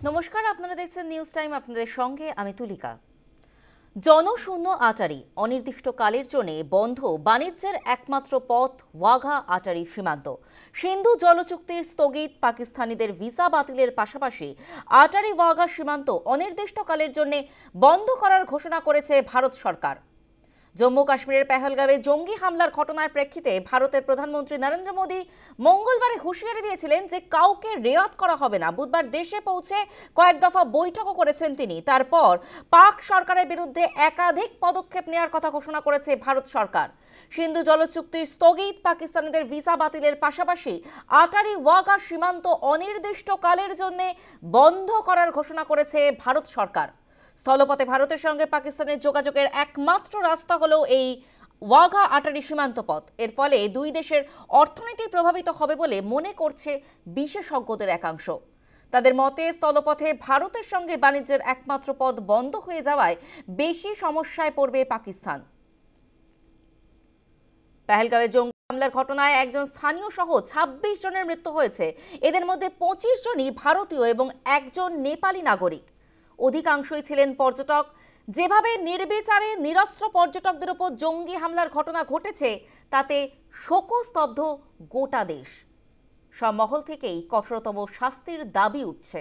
নমস্কার, আপনারা দেখছেন নিউজ টাইম। আপনাদের সঙ্গে আমি তুলিকা। জনশূন্য আটারি অনির্দিষ্টকালের জন্য বন্ধ বাণিজ্যের একমাত্র পথ ওয়াঘা আটারি সীমান্ত। সিন্ধু জলচুক্তি স্থগিত, পাকিস্তানিদের ভিসা বাতিলের পাশাপাশি আটারি ওয়াঘা সীমান্ত অনির্দিষ্টকালের জন্য বন্ধ করার ঘোষণা করেছে ভারত সরকার। জম্মু কাশ্মীরের পেহেলগাঁওয়ে জঙ্গি হামলার ঘটনার প্রেক্ষিতে ভারতের প্রধানমন্ত্রী নরেন্দ্র মোদী মঙ্গলবার হুঁশিয়ারি দিয়েছিলেন যে কাউকে রেয়াত করা হবে না। বুধবার দেশে পৌঁছে কয়েক দফা বৈঠকও করেছেন তিনি। তারপর পাক সরকারের বিরুদ্ধে একাধিক পদক্ষেপ নেওয়ার কথা ঘোষণা করেছে ভারত সরকার। সিন্ধু জলচুক্তির স্থগিত, পাকিস্তানিদের ভিসা বাতিলের পাশাপাশি আটারি ওয়াঘা সীমান্ত অনির্দিষ্টকালের জন্য বন্ধ করার ঘোষণা করেছে ভারত সরকার। স্থলপথে ভারতের সঙ্গে পাকিস্তানের যোগাযোগের একমাত্র রাস্তা হলো এই ওয়াঘা আটারি সীমান্ত পথ। এর ফলে দুই দেশের অর্থনীতি প্রভাবিত হবে বলে মনে করছে বিশেষজ্ঞদের একাংশ। তাদের মতে স্থলপথে ভারতের সঙ্গে বাণিজ্যের একমাত্র পথ বন্ধ হয়ে যাওয়ায় বেশি সমস্যায় পড়বে পাকিস্তান। পেহেলগাঁওয়ে জঙ্গি হামলার ঘটনায় একজন স্থানীয় সহ ২৬ জনের মৃত্যু হয়েছে। এদের মধ্যে ২৫ জনই ভারতীয় এবং একজন নেপালি নাগরিক। অধিকাংশই ছিলেন পর্যটক। যেভাবে নির্বিচারে নিরস্ত্র পর্যটকদের উপর জঙ্গি হামলার ঘটনা ঘটেছে তাতে শোকস্তব্ধ গোটা দেশ। সব মহল থেকেই কঠোরতম শাস্তির দাবি উঠছে।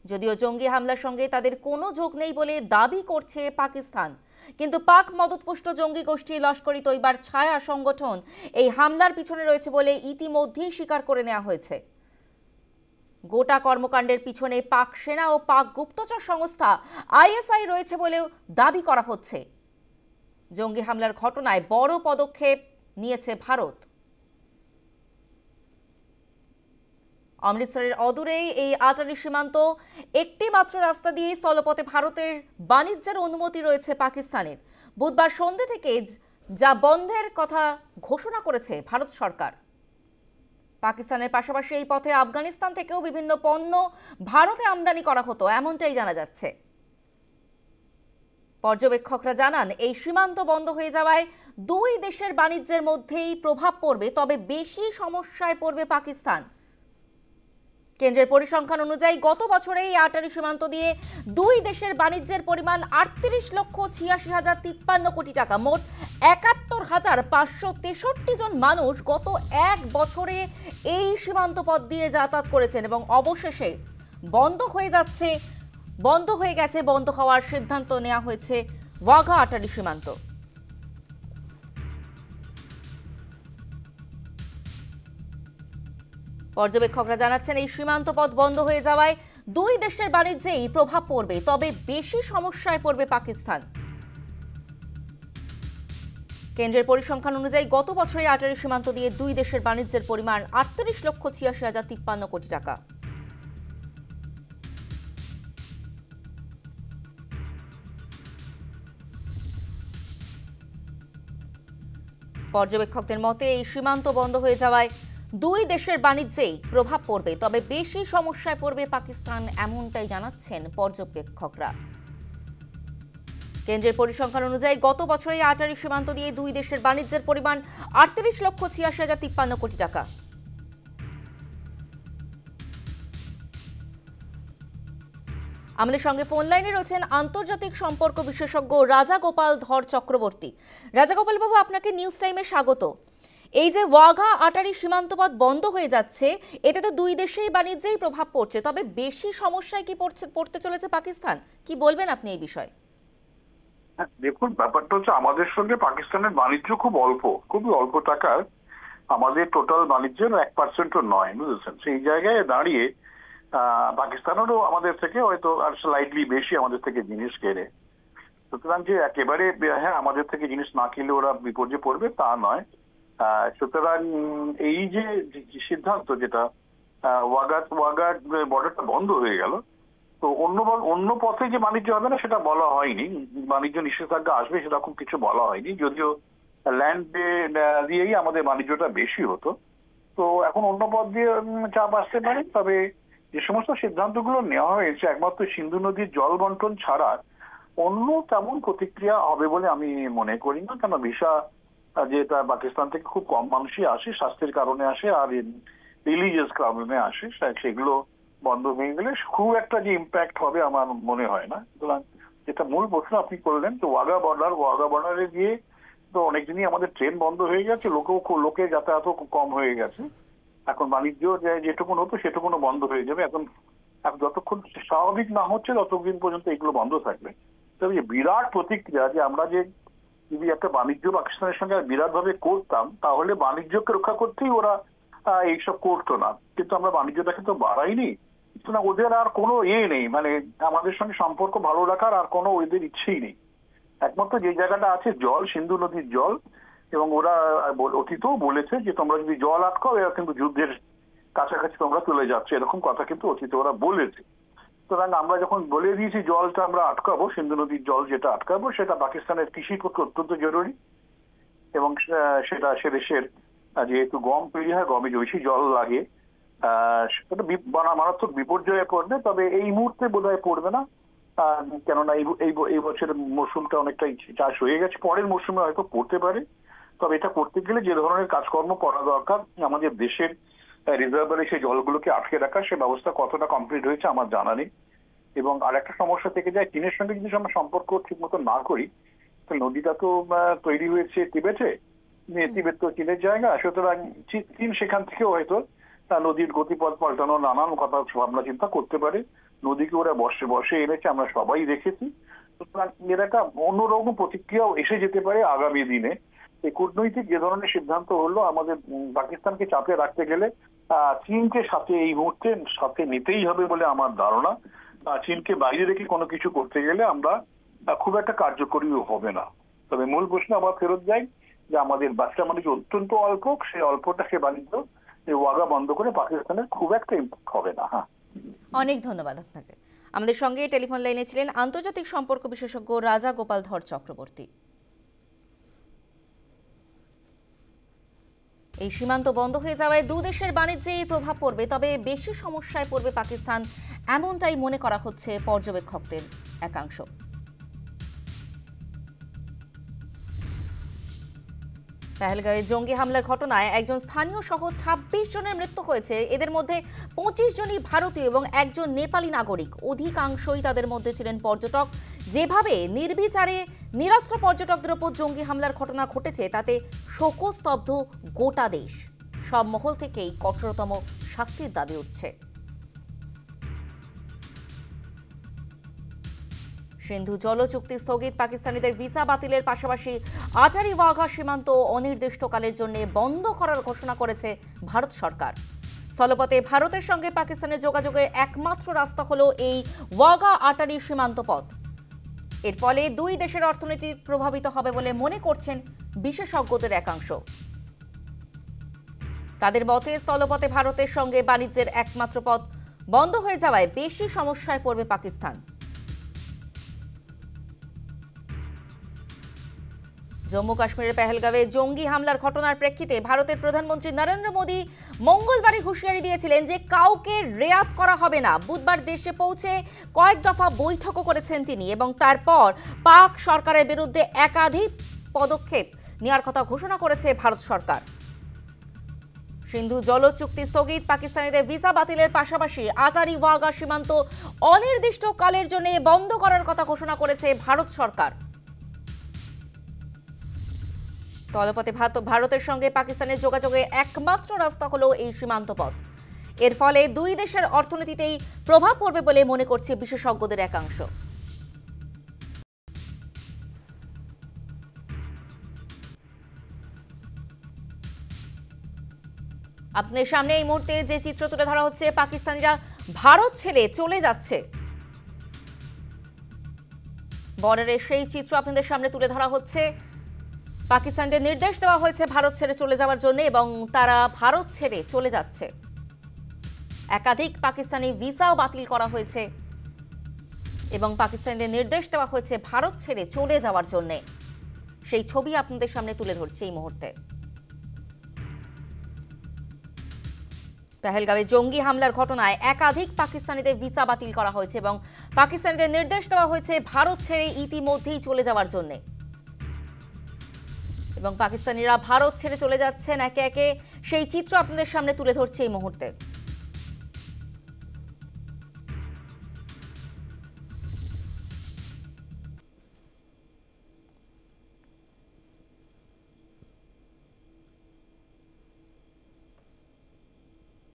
যদিও জঙ্গি হামলার সঙ্গে তাদের কোনো যোগ নেই বলে দাবি করছে পাকিস্তান, কিন্তু পাক মদতপুষ্ট জঙ্গি গোষ্ঠী লস্কর ই তৈবার ছায়া সংগঠন এই হামলার পিছনে রয়েছে বলে ইতিমধ্যেই স্বীকার করে নেওয়া হয়েছে। গোটা কর্মকাণ্ডের পিছনে পাক সেনা ও পাক গুপ্তচর সংস্থা আইএসআই রয়েছে বলেও দাবি করা হচ্ছে। জঙ্গি হামলার ঘটনায় বড় পদক্ষেপ নিয়েছে ভারত। অমৃতসরের অদূরেই এই আটারি সীমান্ত, একটি মাত্র রাস্তা দিয়ে স্থলপথে ভারতের বাণিজ্যের অনুমতি রয়েছে পাকিস্তানের। বুধবার সন্ধ্যে থেকে যা বন্ধের কথা ঘোষণা করেছে ভারত সরকার। পাকিস্তানের পাশাপাশি এই পথে আফগানিস্তান থেকেও বিভিন্ন পণ্য ভারতে আমদানি করা হতো, এমনটাই জানা যাচ্ছে। পর্যবেক্ষকরা জানান এই সীমান্ত বন্ধ হয়ে যাওয়ায় দুই দেশের বাণিজ্যের মধ্যেই প্রভাব পড়বে, তবে বেশি সমস্যায় পড়বে পাকিস্তান। কেন্দ্রের পরিসংখ্যান অনুযায়ী গত বছরে এই আটারি সীমান্ত দিয়ে দুই দেশের বাণিজ্যের পরিমাণ ৩৮,৮৬,০৫৩ কোটি টাকা। মোট ৭১,৫৬৩ জন মানুষ গত এক বছরে এই সীমান্ত পথ দিয়ে যাতায়াত করেছেন এবং অবশেষে বন্ধ হয়ে গেছে বন্ধ হওয়ার সিদ্ধান্ত নেওয়া হয়েছে ওয়াঘা আটারি সীমান্ত। পর্যবেক্ষকরা জানাচ্ছেন এই সীমান্ত পথ বন্ধ হয়ে যাওয়ায় দুই দেশের বাণিজ্যেই প্রভাব পড়বে, তবে বেশি সমস্যায় পড়বে পাকিস্তান। কেন্দ্রের পরিসংখ্যান অনুযায়ী গত বছরে আটারি সীমান্ত দিয়ে দুই দেশের বাণিজ্যের পরিমাণ ৩৮,৮৬,০৫৩ কোটি টাকা। পর্যবেক্ষকদের মতে এই সীমান্ত বন্ধ হয়ে যাওয়ায় দুই দেশের বাণিজ্যেই প্রভাব পড়বে, তবে বেশি সমস্যায় পড়বে পাকিস্তান, এমনটাই জানাচ্ছেন পর্যবেক্ষকরা। কেন্দ্রের পরিসংখ্যান অনুযায়ী গত বছরে আটারি সীমান্ত দিয়ে দুই দেশের বাণিজ্যের পরিমাণ ৩৮,৮৬,০৫৩ কোটি টাকা। আমাদের সঙ্গে ফোন লাইনে রয়েছেন আন্তর্জাতিক সম্পর্ক বিশেষজ্ঞ রাজাগোপাল ধর চক্রবর্তী। রাজাগোপাল বাবু, আপনাকে নিউজ টাইমে স্বাগত। এই যে ওয়াঘা আটারি সীমান্ত পথ বন্ধ হয়ে যাচ্ছে, এতে তো দুই দেশেই বাণিজ্যেই প্রভাব পড়ছে, তবে বেশি সমস্যায় কি পড়তে চলেছে পাকিস্তান? কি বলবেন আপনি এই বিষয়ে? দেখুন, ব্যাপারটা হচ্ছে আমাদের সঙ্গে পাকিস্তানের বাণিজ্য খুবই অল্প টাকার। আমাদের টোটাল বাণিজ্যের 1% নয়, বুঝেছেন? সেই জায়গায় দাঁড়িয়ে পাকিস্তানেরও আমাদের থেকে হয়তো আর স্লাইটলি বেশি আমাদের থেকে জিনিস কেনে। সুতরাং যে একেবারে হ্যাঁ আমাদের থেকে জিনিস না কিনলে ওরা বিপর্যে পড়বে তা নয়। সুতরাং এই যে সিদ্ধান্ত, যেটা ওয়াঘা বর্ডারটা বন্ধ হয়ে গেল, তো অন্য পথে যে বাণিজ্য হবে না সেটা বলা হয়নি। বাণিজ্য নিষেধাজ্ঞা আসবে সেরকম কিছু বলা হয়নি, যদিও ল্যান্ড দিয়েই আমাদের বাণিজ্যটা বেশি হতো। তো এখন অন্য পথ দিয়ে চাপ আসতে পারে, তবে যে সমস্ত সিদ্ধান্তগুলো নেওয়া হয়েছে একমাত্র সিন্ধু নদীর জল বন্টন ছাড়া অন্য তেমন প্রতিক্রিয়া হবে বলে আমি মনে করি না। কেন, ভিসা যেটা পাকিস্তান থেকে খুব কম মানুষই আসে, স্বাস্থ্যের কারণে আসে আর রিলিজিয়াস কারণে আসে, সেগুলো বন্ধ হয়ে গেলে খুব একটা যে ইম্প্যাক্ট হবে আমার মনে হয় না। সুতরাং যেটা মূল প্রশ্ন আপনি করলেন, তো ওয়াঘা বর্ডারে গিয়ে তো অনেকদিনই আমাদের ট্রেন বন্ধ হয়ে গেছে, লোকের যাতায়াতও খুব কম হয়ে গেছে। এখন বাণিজ্য যেটুকুন হতো সেটুকুনো বন্ধ হয়ে যাবে। এখন যতক্ষণ স্বাভাবিক না হচ্ছে ততদিন পর্যন্ত এগুলো বন্ধ থাকবে। তবে যে বিরাট প্রতিক্রিয়া যে আমরা যে যদি একটা বাণিজ্য পাকিস্তানের সঙ্গে বিরাট ভাবে করতাম, তাহলে বাণিজ্যকে রক্ষা করতেই ওরা এইসব করতো না। কিন্তু আমরা বাণিজ্যটাকে তো বাড়াইনি, সুতরাং ওদের আর কোনো নেই, মানে আমাদের সঙ্গে সম্পর্ক ভালো রাখার আর কোনো ওদের ইচ্ছেই নেই। একমাত্র যে জায়গাটা আছে জল, সিন্ধু নদীর জল, এবং ওরা অতীতেও বলেছে যে তোমরা যদি জল আটকাও এরা কিন্তু যুদ্ধের কাছাকাছি তোমরা চলে যাচ্ছে, এরকম কথা কিন্তু অতীতে ওরা বলেছে। সুতরাং আমরা যখন বলে দিয়েছি জলটা আমরা আটকাবো, সিন্ধু নদীর জল যেটা আটকাবো, সেটা পাকিস্তানের কৃষির পক্ষে অত্যন্ত জরুরি। এবং সেটা সে দেশের যেহেতু গম তৈরি হয়, গমে বেশি জল লাগে, সেটা মারাত্মক বিপর্যয়ে পড়বে। তবে এই মুহূর্তে বোধহয় পড়বে না, কেননা এই বছরের মৌসুমটা অনেকটাই চাষ হয়ে গেছে। পরের মৌসুমে হয়তো পড়তে পারে। তবে এটা করতে গেলে যে ধরনের কাজকর্ম করা দরকার, আমাদের দেশের রিজার্ভারে সেই জলগুলোকে আটকে রাখা, সে ব্যবস্থা কতটা কমপ্লিট হয়েছে আমার জানা নেই। এবং আর একটা সমস্যা থেকে যায়, চীনের সঙ্গে যদি আমরা সম্পর্ক ঠিক মতো না করি, তাহলে নদীটা তো তৈরি হয়েছে তিবেটে, তিবেত তো চীনের জায়গা, সুতরাং চীন সেখান থেকেও হয়তো নদীর গতিপথ পাল্টানো নানান কথা ভাবনা চিন্তা করতে পারে। নদীকে ওরা বসে এনেছে, আমরা সবাই দেখেছি। সুতরাং এর একটা অন্যরকম প্রতিক্রিয়াও এসে যেতে পারে আগামী দিনে। এই কূটনৈতিক যে ধরনের সিদ্ধান্ত হলো, আমাদের পাকিস্তানকে চাপে রাখতে গেলে চীনকে সাথে এই মুহূর্তে সাথে নিতেই হবে বলে আমার ধারণা। চীনকে বাইরে রেখে কোনো কিছু করতে গেলে আমরা খুব একটা কার্যকরীও হবে না। তবে মূল প্রশ্ন আবার ফেরত যাই যে আমাদের ব্যবসা বাণিজ্য অত্যন্ত অল্প, সেই অল্পটাকে বাণিজ্য ওয়াঘা বন্ধ করে পাকিস্তানের খুব একটা ইম্প্যাক্ট হবে না। হ্যাঁ, অনেক ধন্যবাদ আপনাকে। আমাদের সঙ্গে টেলিফোন লাইনে ছিলেন আন্তর্জাতিক সম্পর্ক বিশেষজ্ঞ রাজা গোপাল ধর চক্রবর্তী। এই সীমান্ত বন্ধ হয়ে যাওয়ায় দু দেশের বাণিজ্যে প্রভাব পড়বে, তবে বেশি সমস্যায় পড়বে পাকিস্তান, এমনটাই মনে করা হচ্ছে পর্যবেক্ষকদের একাংশ। পেহেলগাঁওয়ে জঙ্গি হামলার ঘটনায় একজন স্থানীয় সহ ২৬ জনের মৃত্যু হয়েছে। এদের মধ্যে ২৫ জনই ভারতীয় এবং একজন নেপালি নাগরিক। অধিকাংশই তাদের মধ্যে ছিলেন পর্যটক। যেভাবে নির্বিচারে নিরস্ত্র পর্যটকদের ওপর জঙ্গি হামলার ঘটনা ঘটেছে, তাতে শোকস্তব্ধ গোটা দেশ। সব মহল থেকেই কঠোরতম শাস্তির দাবি উঠছে। সিন্ধু জল চুক্তি স্থগিত, পাকিস্তানিদের ভিসা বাতিলের পাশাপাশি আটারি ওয়াঘা সীমান্ত অনির্দিষ্টকালের জন্য বন্ধ করার ঘোষণা করেছে ভারত সরকার। স্থলপথে ভারতের সঙ্গে পাকিস্তানের যোগাযোগের একমাত্র রাস্তা হলো এই ওয়াঘা আটারি সীমান্ত পথ। এর ফলে দুই দেশের অর্থনীতি প্রভাবিত হবে বলে মনে করছেন বিশেষজ্ঞদের একাংশ। তাদের মতে স্থলপথে ভারতের সঙ্গে বাণিজ্যের একমাত্র পথ বন্ধ হয়ে যাওয়ায় বেশি সমস্যায় পড়বে পাকিস্তান। জম্মু কাশ্মীরের পেহেলগাঁওয়ে জঙ্গি হামলার ঘটনার প্রেক্ষিতে ভারতের প্রধানমন্ত্রী নরেন্দ্র মোদী মঙ্গলবারই হুঁশিয়ারি দিয়েছিলেন যে কাউকে রেয়াত করা হবে না। বুধবার দেশে পৌঁছে কয়েক দফা বৈঠকও করেছেন তিনি এবং তারপর পাক সরকারের বিরুদ্ধে একাধিক পদক্ষেপ নেওয়ার কথা ঘোষণা করেছে ভারত সরকার। সিন্ধু জল চুক্তি স্থগিত, পাকিস্তানিদের ভিসা বাতিলের পাশাপাশি আটারি ওয়াঘা সীমান্ত অনির্দিষ্টকালের জন্য বন্ধ করার কথা ঘোষণা করেছে ভারত সরকার। স্থলপথে ভারতের সঙ্গে পাকিস্তানের যোগাযোগের একমাত্র রাস্তা হলো এই সীমান্ত পথ। এর ফলে দুই দেশের অর্থনীতিতেই প্রভাব পড়বে বলে মনে করছে বিশেষজ্ঞদের একাংশ। আপনাদের সামনে এই মুহূর্তে যে চিত্র তুলে ধরা হচ্ছে, পাকিস্তানিরা ভারত ছেড়ে চলে যাচ্ছে। বর্ডারের সেই চিত্র আপনাদের সামনে তুলে ধরা হচ্ছে। পাকিস্তানদের নির্দেশ দেওয়া হয়েছে ভারত ছেড়ে চলে যাওয়ার জন্য এবং তারা ভারত ছেড়ে চলে যাচ্ছে। একাধিক পাকিস্তানি ভিসাও বাতিল করা হয়েছে এবং পাকিস্তানদের নির্দেশ দেওয়া হয়েছে ভারত ছেড়ে চলে যাওয়ার জন্য। সেই ছবি আপনাদের সামনে তুলে ধরছে এই মুহূর্তে। পেহেলগাঁওয়ে জঙ্গি হামলার ঘটনায় একাধিক পাকিস্তানিদের ভিসা বাতিল করা হয়েছে এবং পাকিস্তানিদের নির্দেশ দেওয়া হয়েছে ভারত ছেড়ে ইতিমধ্যেই চলে যাওয়ার জন্য। এবং পাকিস্তানিরা ভারত ছেড়ে চলে যাচ্ছেন একে একে, সেই চিত্র আপনাদের সামনে তুলে ধরছে এই মুহূর্তে।